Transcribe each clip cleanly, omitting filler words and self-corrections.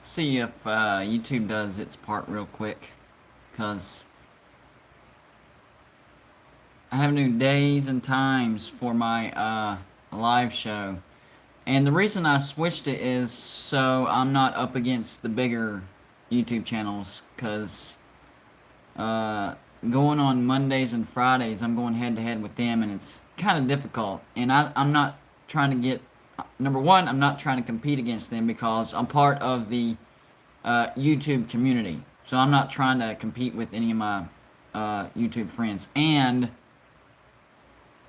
See if YouTube does its part real quick, because I have new days and times for my live show. And the reason I switched it is so I'm not up against the bigger YouTube channels, because uh, going on Mondays and Fridays, I'm going head to head with them, and it's kind of difficult. And I'm not trying to get, number one, I'm not trying to compete against them because I'm part of the YouTube community. So I'm not trying to compete with any of my YouTube friends. And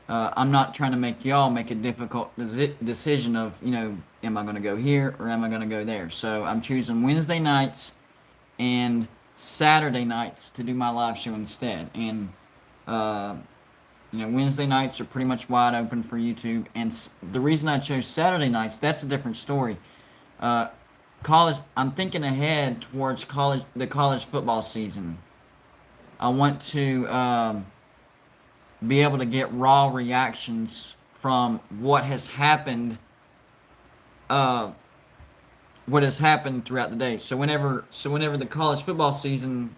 I'm not trying to make y'all make a difficult decision of, am I going to go here or am I going to go there? So I'm choosing Wednesday nights and Saturday nights to do my live show instead. And, Wednesday nights are pretty much wide open for YouTube. And the reason I chose Saturday nights, that's a different story. Uh, I'm thinking ahead towards the college football season. I want to be able to get raw reactions from uh, what has happened throughout the day. So whenever the college football season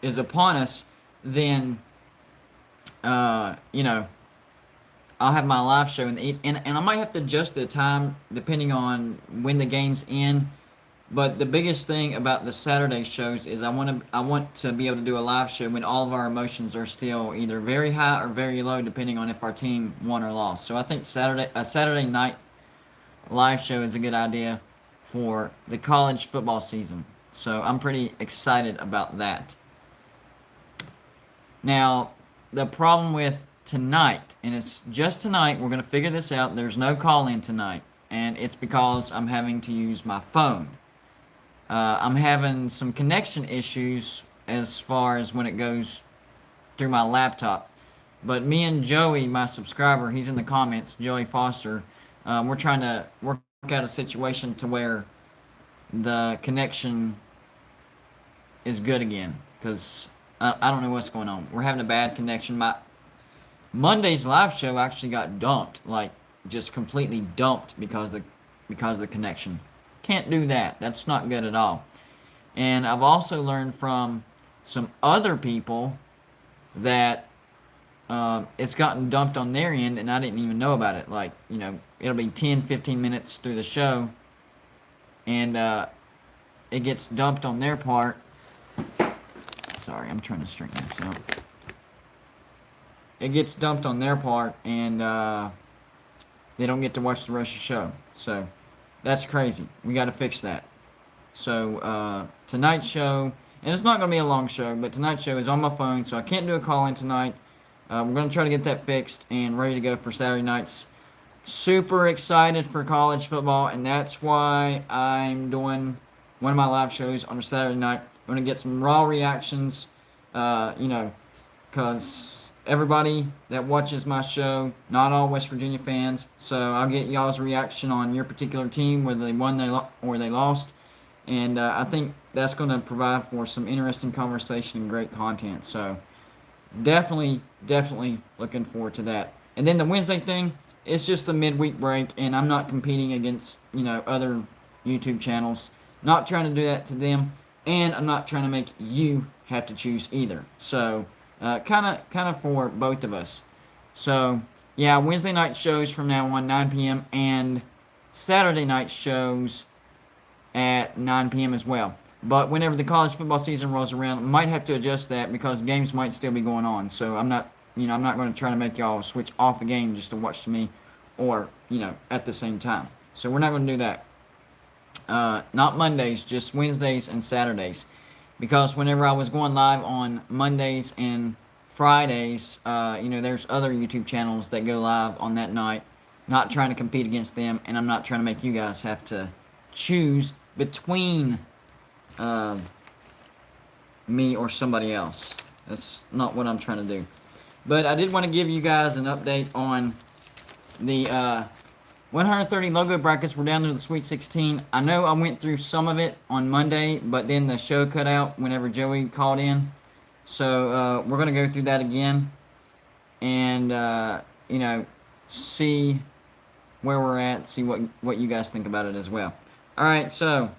is upon us, then uh, you know I'll have my live show, and I might have to adjust the time depending on when the game's in. But the biggest thing about the Saturday shows is I want to be able to do a live show when all of our emotions are still either very high or very low, depending on if our team won or lost. So I think a Saturday night live show is a good idea for the college football season. So I'm pretty excited about that. Now, the problem with tonight, and it's just tonight, we're going to figure this out. There's no call in tonight, and it's because I'm having to use my phone. I'm having some connection issues as far as when it goes through my laptop. But me and Joey, my subscriber, he's in the comments, Joey Foster, we're trying to work out a situation to where the connection is good again. Because I don't know what's going on. We're having a bad connection. My Monday's live show actually got dumped, like just completely dumped because of the connection. Can't do that. That's not good at all. And I've also learned from some other people that it's gotten dumped on their end, and I didn't even know about it. Like, it'll be 10, 15 minutes through the show, and it gets dumped on their part. Sorry, I'm trying to straighten this out. It gets dumped on their part, and they don't get to watch the rest of the show. So that's crazy. We got to fix that. So tonight's show, and it's not going to be a long show, but tonight's show is on my phone, so I can't do a call-in tonight. We're going to try to get that fixed and ready to go for Saturday nights. Super excited for college football, and that's why I'm doing one of my live shows on a Saturday night. I'm going to get some raw reactions, because everybody that watches my show, not all West Virginia fans, so I'll get y'all's reaction on your particular team, whether they won or they lost. And I think that's going to provide for some interesting conversation and great content. So definitely looking forward to that. And then the Wednesday thing, it's just a midweek break, and I'm not competing against, other YouTube channels. Not trying to do that to them, and I'm not trying to make you have to choose either. So kind of for both of us. So yeah, Wednesday night shows from now on 9 p.m. and Saturday night shows at 9 p.m. as well. But whenever the college football season rolls around, I might have to adjust that because games might still be going on. So I'm not going to try to make y'all switch off a game just to watch me, or at the same time. So we're not going to do that. Not Mondays, just Wednesdays and Saturdays. Because whenever I was going live on Mondays and Fridays, there's other YouTube channels that go live on that night. Not trying to compete against them, and I'm not trying to make you guys have to choose between me or somebody else. That's not what I'm trying to do. But I did want to give you guys an update on the 130 logo brackets. We're down to the Sweet 16. I know I went through some of it on Monday, but then the show cut out whenever Joey called in. So we're going to go through that again and, see where we're at, see what you guys think about it as well. All right, so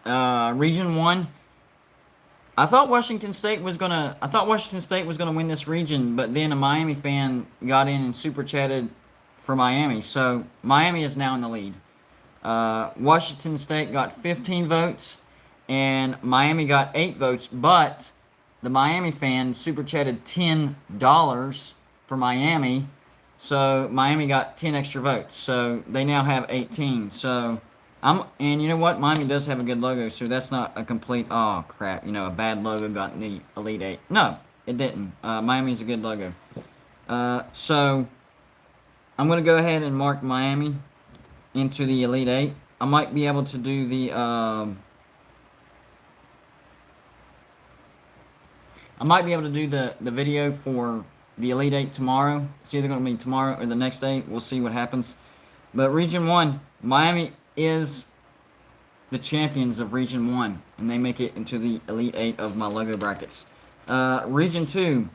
Region 1. I thought Washington State was gonna win this region, but then a Miami fan got in and super chatted for Miami, so Miami is now in the lead. Washington State got 15 votes, and Miami got 8 votes, but the Miami fan super chatted $10 for Miami, so Miami got 10 extra votes, so they now have 18. So and you know what? Miami does have a good logo, so that's not a complete, oh crap, a bad logo got in the Elite Eight. No, it didn't. Miami's a good logo. So I'm going to go ahead and mark Miami into the Elite Eight. I might be able to do the, the video for the Elite Eight tomorrow. It's either going to be tomorrow or the next day. We'll see what happens. But Region 1, Miami is the champions of Region 1, and they make it into the Elite 8 of my logo brackets. Region 2,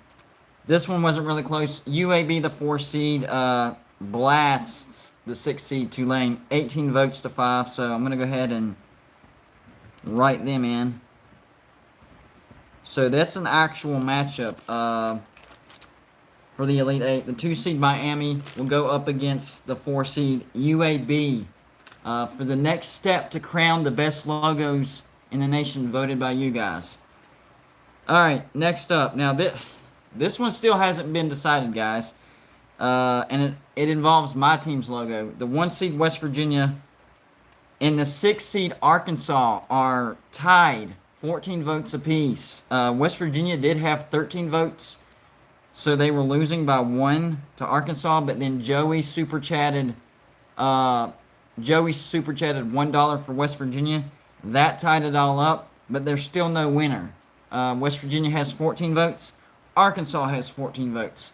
this one wasn't really close. UAB, the 4 seed, blasts the 6 seed Tulane, 18 votes to 5, so I'm going to go ahead and write them in. So that's an actual matchup for the Elite 8. The 2 seed Miami will go up against the 4 seed UAB. For the next step to crown the best logos in the nation voted by you guys. Alright, next up. Now, this one still hasn't been decided, guys. And it involves my team's logo. The 1 seed West Virginia and the 6 seed Arkansas are tied. 14 votes apiece. West Virginia did have 13 votes. So they were losing by 1 to Arkansas. But then Joey super chatted $1 for West Virginia. That tied it all up, but there's still no winner. West Virginia has 14 votes. Arkansas has 14 votes.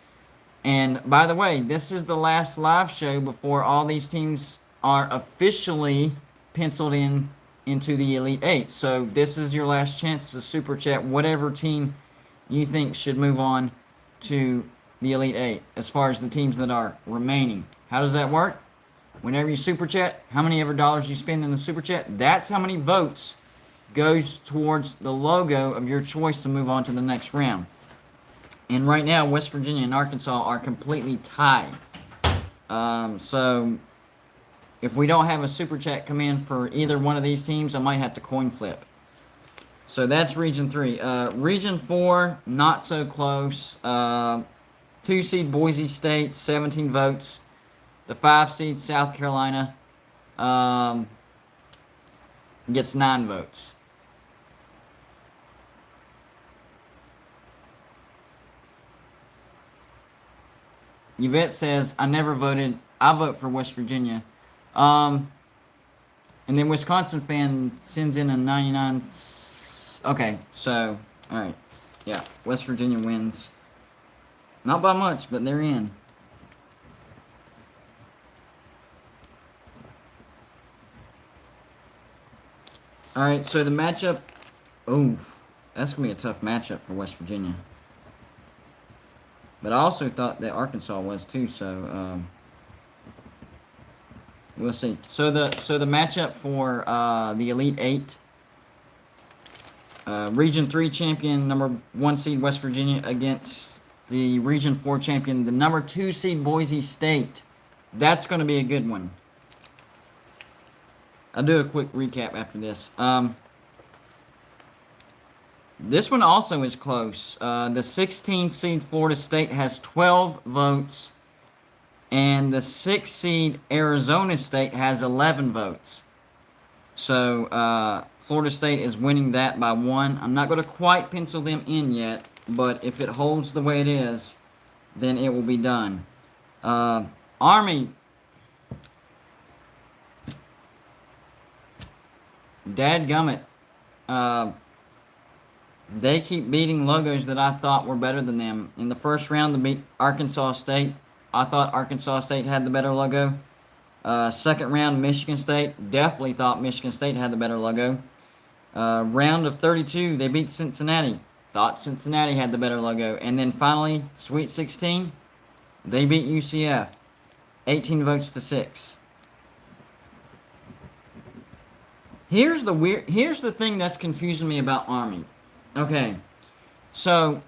And by the way, this is the last live show before all these teams are officially penciled into the Elite 8. So this is your last chance to super chat whatever team you think should move on to the Elite 8 as far as the teams that are remaining. How does that work? Whenever you super chat, how many ever dollars you spend in the super chat, that's how many votes goes towards the logo of your choice to move on to the next round. And right now, West Virginia and Arkansas are completely tied. So if we don't have a super chat come in for either one of these teams, I might have to coin flip. So that's Region 3. Region 4, not so close. 2 seed Boise State, 17 votes. The 5 seed South Carolina gets 9 votes. Yvette says, I never voted. I vote for West Virginia. And then Wisconsin fan sends in a 99. Okay, so, alright. Yeah, West Virginia wins. Not by much, but they're in. Alright, so the matchup... Oh, that's going to be a tough matchup for West Virginia. But I also thought that Arkansas was too, so... we'll see. So the matchup for the Elite 8... Region 3 champion, number 1 seed West Virginia against the Region 4 champion, the number 2 seed Boise State. That's going to be a good one. I'll do a quick recap after this. This one also is close. The 16 seed Florida State has 12 votes, and the 6 seed Arizona State has 11 votes. So Florida State is winning that by 1. I'm not going to quite pencil them in yet, but if it holds the way it is, then it will be done. Army... Dadgummit. They keep beating logos that I thought were better than them. In the first round, to beat Arkansas State, I thought Arkansas State had the better logo. Second round, Michigan State. Definitely thought Michigan State had the better logo. Round of 32, they beat Cincinnati. Thought Cincinnati had the better logo. And then finally, Sweet 16, they beat UCF. 18 votes to 6. Here's the thing that's confusing me about Army. Okay, so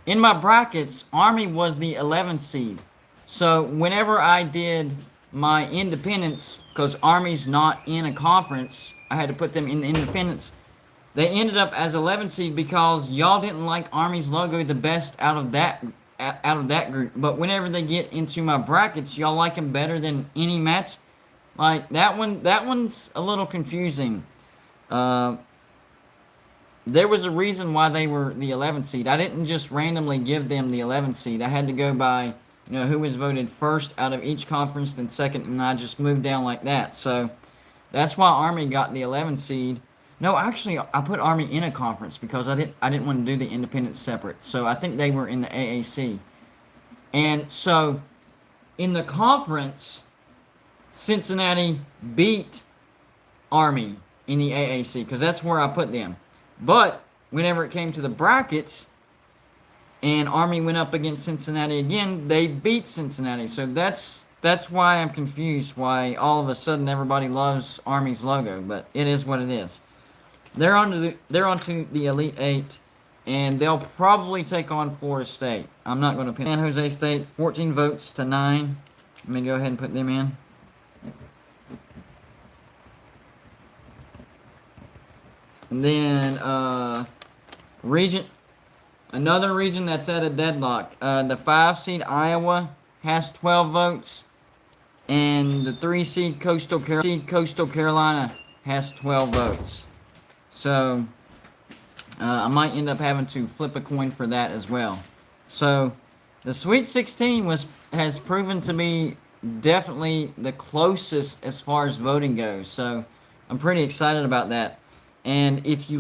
in my brackets, Army was the 11th seed. So whenever I did my independents, because Army's not in a conference, I had to put them in the independents. They ended up as 11th seed because y'all didn't like Army's logo the best out of that group. But whenever they get into my brackets, y'all like them better than any match. Like that one's a little confusing. Uh, there was a reason why they were the 11th seed. I didn't just randomly give them the 11th seed. I had to go by, who was voted first out of each conference, then second, and I just moved down like that. So that's why Army got the 11th seed. No, actually, I put Army in a conference because I didn't want to do the independents separate. So I think they were in the AAC. And so in the conference, Cincinnati beat Army in the AAC because that's where I put them. But whenever it came to the brackets and Army went up against Cincinnati again, they beat Cincinnati. So that's why I'm confused why all of a sudden everybody loves Army's logo, but it is what it is. They're on to the Elite 8, and they'll probably take on Florida State. I'm not going to pin San Jose State, 14 votes to 9. Let me go ahead and put them in. And then another region that's at a deadlock. The 5 seed Iowa has 12 votes, and the 3 seed Coastal Carolina has 12 votes. So I might end up having to flip a coin for that as well. So the Sweet 16 has proven to be definitely the closest as far as voting goes. So I'm pretty excited about that. And if you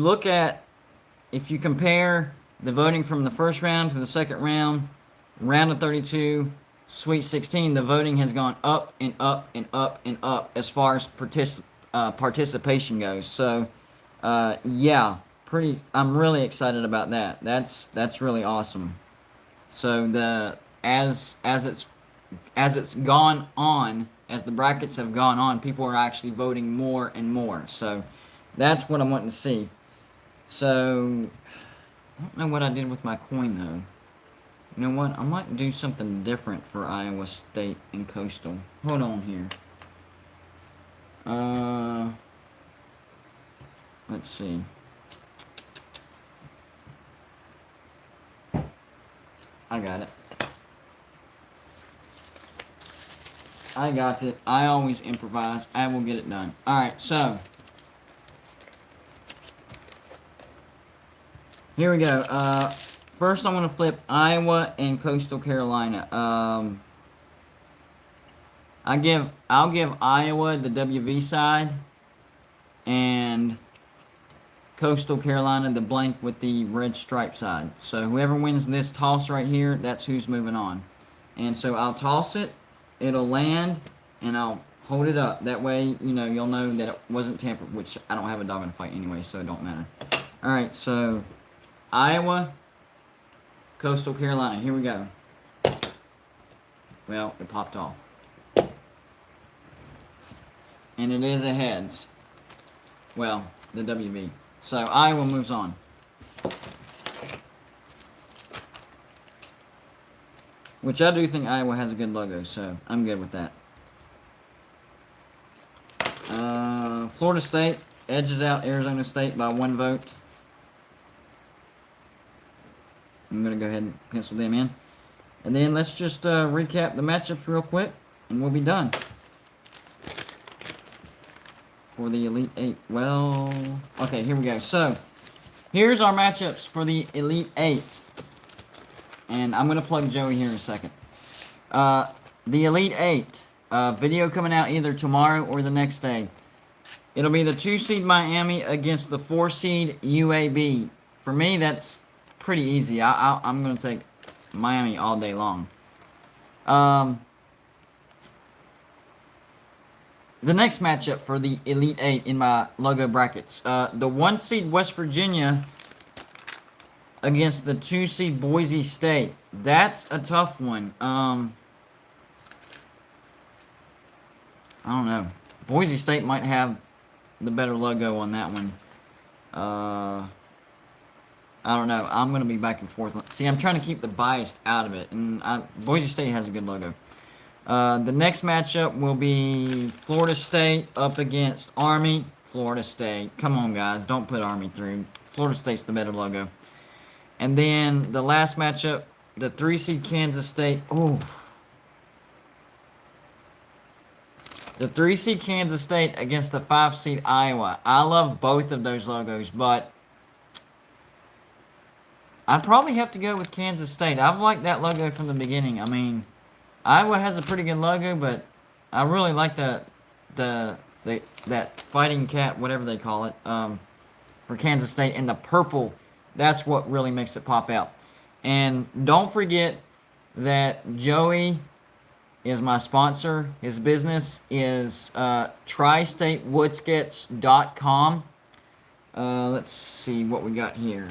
compare the voting from the first round to the second round, round of 32, Sweet 16, the voting has gone up and up and up and up as far as participation goes. So yeah, I'm really excited about that. That's really awesome. So as it's gone on, as the brackets have gone on, people are actually voting more and more. So that's what I'm wanting to see. So I don't know what I did with my coin though. You know what? I might do something different for Iowa State and Coastal. Hold on here. Let's see. I got it. I always improvise. I will get it done. Alright, so here we go. First I'm going to flip Iowa and Coastal Carolina. I'll give Iowa the WV side and Coastal Carolina the blank with the red stripe side. So whoever wins this toss right here, that's who's moving on. And so I'll toss it, it'll land, and I'll hold it up. That way, you'll know that it wasn't tampered, which I don't have a dog in a fight anyway, so it don't matter. Alright, so Iowa, Coastal Carolina. Here we go. Well, it popped off. And it is a heads. Well, the WV. So Iowa moves on. Which I do think Iowa has a good logo, so I'm good with that. Florida State edges out Arizona State by 1 vote. I'm going to go ahead and pencil them in. And then let's just recap the matchups real quick, and we'll be done. For the Elite 8. Well, okay, here we go. So, here's our matchups for the Elite 8. And I'm going to plug Joey here in a second. The Elite 8. Video coming out either tomorrow or the next day. It'll be the 2 seed Miami against the 4 seed UAB. For me, that's pretty easy. I'm going to take Miami all day long. The next matchup for the Elite 8 in my logo brackets. The 1 seed West Virginia against the 2 seed Boise State. That's a tough one. I don't know. Boise State might have the better logo on that one. I don't know. I'm gonna be back and forth. See, I'm trying to keep the bias out of it, and Boise State has a good logo. The next matchup will be Florida State up against Army. Florida State. Come on, guys. Don't put Army through. Florida State's the better logo. And then the last matchup, the 3 seed Kansas State. Oh. The 3 seed Kansas State against the 5 seed Iowa. I love both of those logos, but I'd probably have to go with Kansas State. I've liked that logo from the beginning. I mean, Iowa has a pretty good logo, but I really like that fighting cat, whatever they call it, for Kansas State, and the purple. That's what really makes it pop out. And don't forget that Joey is my sponsor. His business is tristatewoodsketch.com. Let's see what we got here.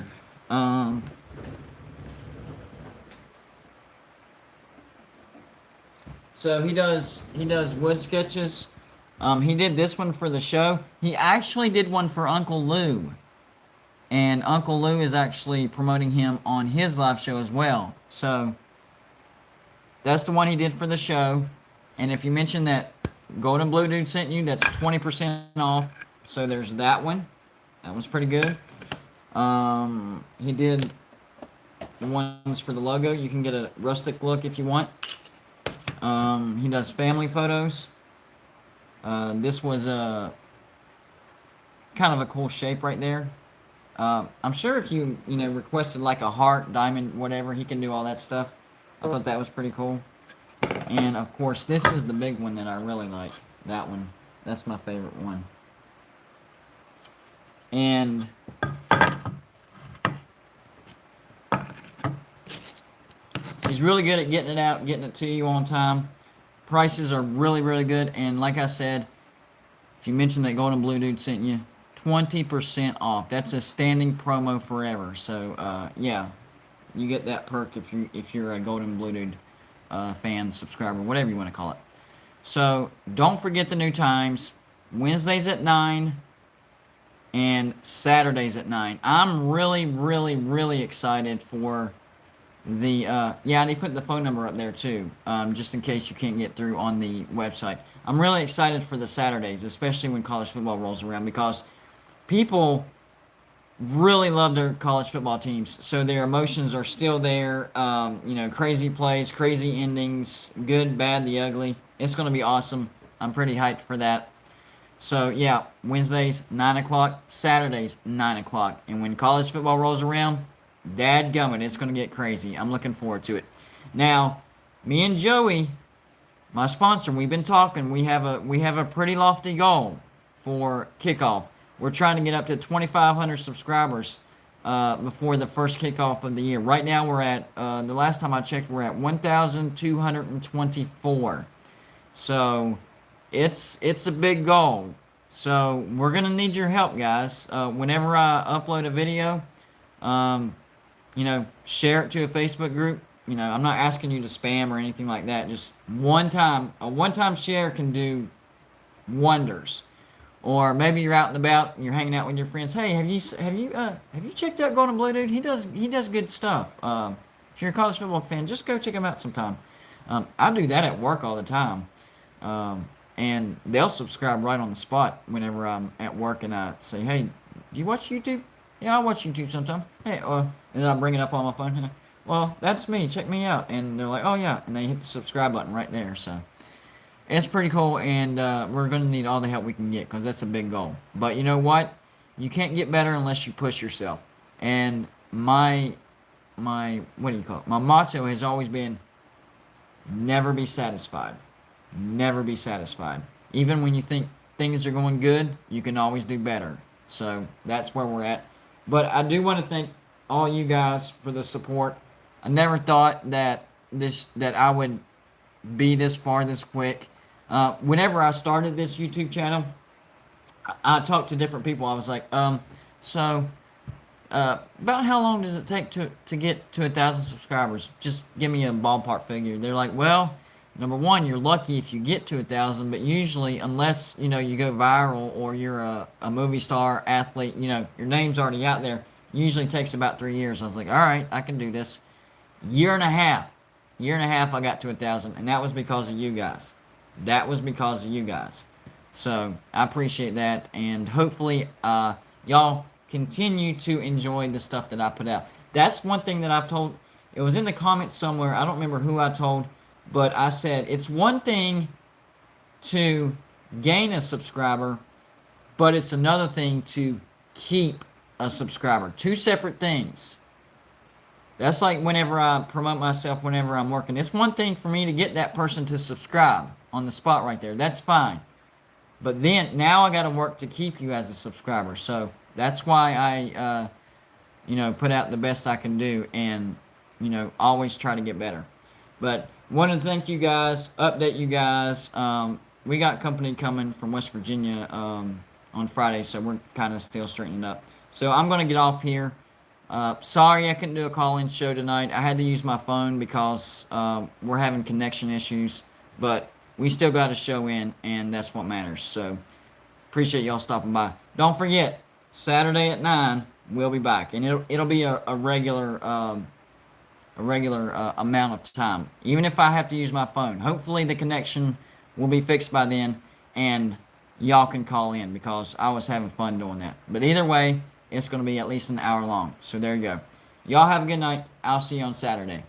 So he does wood sketches. He did this one for the show. He actually did one for Uncle Lou. And Uncle Lou is actually promoting him on his live show as well. So that's the one he did for the show. And if you mention that Golden Blue Dude sent you, that's 20% off. So there's that one. That one's pretty good. He did the ones for the logo. You can get a rustic look if you want. He does family photos. This was a kind of a cool shape right there. I'm sure if you requested like a heart, diamond, whatever, he can do all that stuff. I thought that was pretty cool. And of course, this is the big one that I really like. That one. That's my favorite one. And he's really good at getting it out, getting it to you on time. Prices are really, really good. And like I said, if you mention that Golden Blue Dude sent you, 20% off. That's a standing promo forever. So yeah, you get that perk if you're a Golden Blue Dude fan, subscriber, whatever you want to call it. So don't forget the new times. Wednesdays at 9 and Saturdays at 9. I'm really, really, really excited for the yeah, and he put the phone number up there too, just in case you can't get through on the website. I'm really excited for the Saturdays, especially when college football rolls around, because people really love their college football teams, so their emotions are still there. Crazy plays, crazy endings, good, bad, the ugly. It's going to be awesome. I'm pretty hyped for that. So yeah, Wednesdays 9 o'clock, Saturdays 9 o'clock, and when college football rolls around, dadgummit, it's going to get crazy. I'm looking forward to it. Now, me and Joey, my sponsor, we've been talking. We have a pretty lofty goal for kickoff. We're trying to get up to 2,500 subscribers before the first kickoff of the year. Right now, we're at the last time I checked, we're at 1,224. So it's a big goal. So we're gonna need your help, guys. Whenever I upload a video, share it to a Facebook group. I'm not asking you to spam or anything like that. Just a one-time share can do wonders. Or maybe you're out and about and you're hanging out with your friends. Hey, have you checked out Golden Blue Dude? He does good stuff. If you're a college football fan, just go check him out sometime. I do that at work all the time, and they'll subscribe right on the spot whenever I'm at work and I say, "Hey, do you watch YouTube?" "Yeah, I watch YouTube sometime." "Hey," and then I bring it up on my phone. "Well, that's me. Check me out." And they're like, "Oh yeah," and they hit the subscribe button right there. So it's pretty cool, and we're going to need all the help we can get, because that's a big goal. But you know what? You can't get better unless you push yourself. And my what do you call it? My motto has always been, never be satisfied. Never be satisfied. Even when you think things are going good, you can always do better. So that's where we're at. But I do want to thank all you guys for the support. I never thought that I would be this far this quick. Whenever I started this YouTube channel, I talked to different people. I was like, so about how long does it take to get to 1,000 subscribers? Just give me a ballpark figure. They're like, well, number one, you're lucky if you get to 1,000, but usually, unless you go viral or you're a movie star, athlete, your name's already out there. Usually takes about 3 years. I was like, all right, I can do this. Year and a half, I got to 1,000, and that was because of you guys. That was because of you guys. So I appreciate that, and hopefully, y'all continue to enjoy the stuff that I put out. That's one thing that I've told. It was in the comments somewhere. I don't remember who I told, but I said it's one thing to gain a subscriber, but it's another thing to keep a subscriber. Two separate things. That's like whenever I promote myself, whenever I'm working. It's one thing for me to get that person to subscribe on the spot right there. That's fine. But then, now I got to work to keep you as a subscriber. So that's why I, put out the best I can do and, always try to get better. But wanted to thank you guys, update you guys. We got company coming from West Virginia on Friday, so we're kind of still straightening up. So I'm going to get off here. Sorry I couldn't do a call-in show tonight. I had to use my phone because we're having connection issues, but we still got a show in, and that's what matters. So appreciate y'all stopping by. Don't forget, Saturday at 9, we'll be back, and it'll be a regular amount of time, even if I have to use my phone. Hopefully the connection will be fixed by then, and y'all can call in because I was having fun doing that. But either way, it's going to be at least an hour long. So there you go. Y'all have a good night. I'll see you on Saturday.